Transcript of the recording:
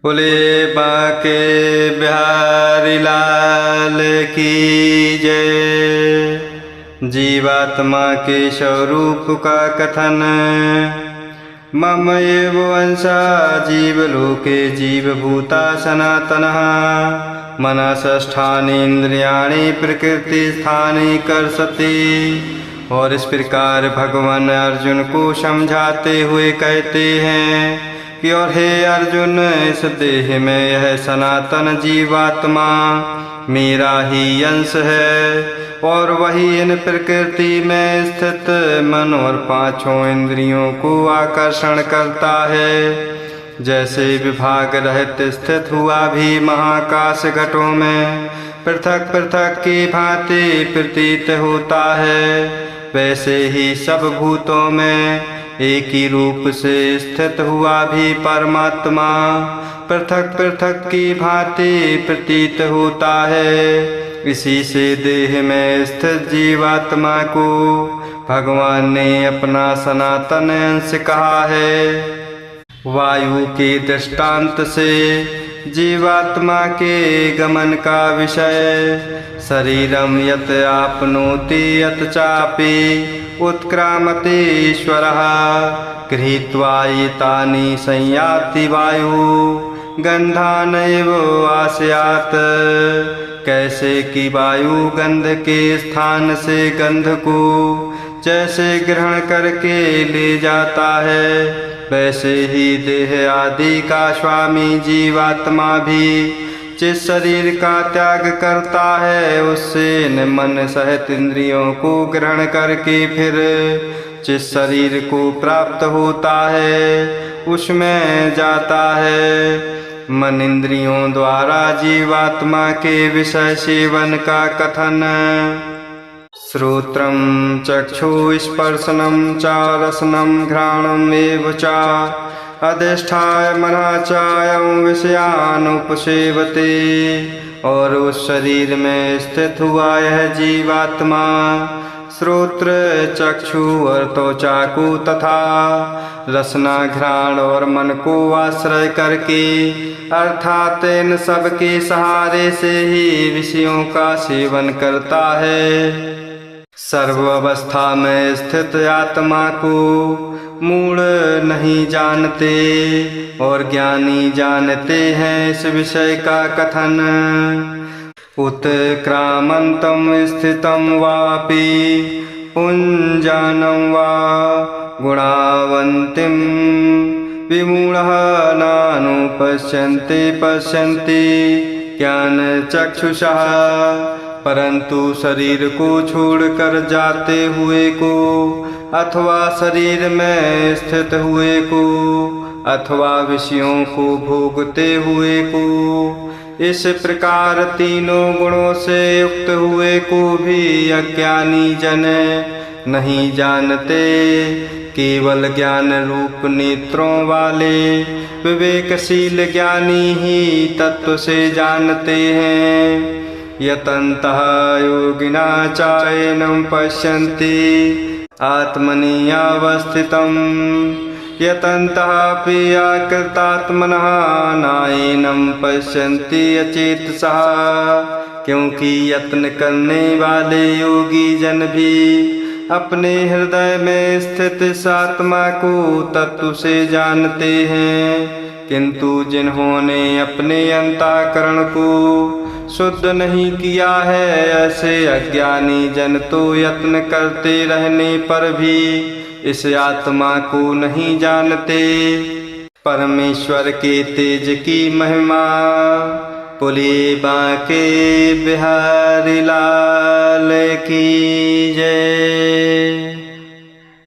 बोले बांके बिहारी लाल की जय। जीवात्मा के स्वरूप का कथन। मम एव वंशा जीवलोके जीवभूता सनातनः। मनसष्ठानीन्द्रियाणि प्रकृतिस्थानि कर्षति। और इस प्रकार भगवान अर्जुन को समझाते हुए कहते हैं कि और हे अर्जुन, इस देह में यह सनातन जीवात्मा मेरा ही अंश है और वही इन प्रकृति में स्थित मन और पांचों इंद्रियों को आकर्षण करता है। जैसे विभाग रहित स्थित हुआ भी महाकाश घटों में पृथक पृथक की भांति प्रतीत होता है, वैसे ही सब भूतों में एक ही रूप से स्थित हुआ भी परमात्मा पृथक पृथक की भांति प्रतीत होता है। इसी से देह में स्थित जीवात्मा को भगवान ने अपना सनातन अंश कहा है। वायु के दृष्टांत से जीवात्मा के गमन का विषय। शरीरम यत आपनोति यत चापि उत्क्रामतीश्वरः। गृहीत्वा एतानि संयाति वायु गंधानैव आस्यात्। कैसे कि वायु गंध के स्थान से गंध को जैसे ग्रहण करके ले जाता है, वैसे ही देह आदि का स्वामी जीवात्मा भी जिस शरीर का त्याग करता है, उससे मन सहित इंद्रियों को ग्रहण करके फिर जिस शरीर को प्राप्त होता है उसमें जाता है। मन इंद्रियों द्वारा जीवात्मा के विषय सेवन का कथन। श्रोत्रम चक्षुस्पर्शनम च रसनम घ्राणम एव च अधिष्ठाय मनः चायं विषयान् उपसेवते। और उस शरीर में स्थित हुआ यह जीवात्मा श्रोत्र चक्षु और त्वचा को तथा रसना घ्राण और मन को आश्रय करके अर्थात इन सब के सहारे से ही विषयों का सेवन करता है। सर्व अवस्था में स्थित आत्मा को मूढ़ नहीं जानते और ज्ञानी जानते हैं इस विषय का कथन। उत्क्रामन्तं स्थितं वापि पुञ्जानं वा गुणावन्तिं विमूढः नानुपश्यन्ति पश्यन्ति ज्ञानचक्षुषा। परंतु शरीर को छोड़कर जाते हुए को अथवा शरीर में स्थित हुए को अथवा विषयों को भोगते हुए को, इस प्रकार तीनों गुणों से युक्त हुए को भी अज्ञानी जन नहीं जानते। केवल ज्ञान रूप नेत्रों वाले विवेकशील ज्ञानी ही तत्व से जानते हैं। यतन्तः योगिना चायनं पश्यन्ति आत्मनि अवस्थितं यतन्तः अपि अकृतात्मनः नायनं पश्यन्ति अचेतसः। क्योंकि यत्न करने वाले योगी जन भी अपने हृदय में स्थित इस आत्मा को तत्व से जानते हैं, किंतु जिन्होंने अपने अंतःकरण को शुद्ध नहीं किया है, ऐसे अज्ञानी जन तो यत्न करते रहने पर भी इस आत्मा को नहीं जानते। परमेश्वर के तेज की महिमा। बोले बांके बिहारी लाल की जय।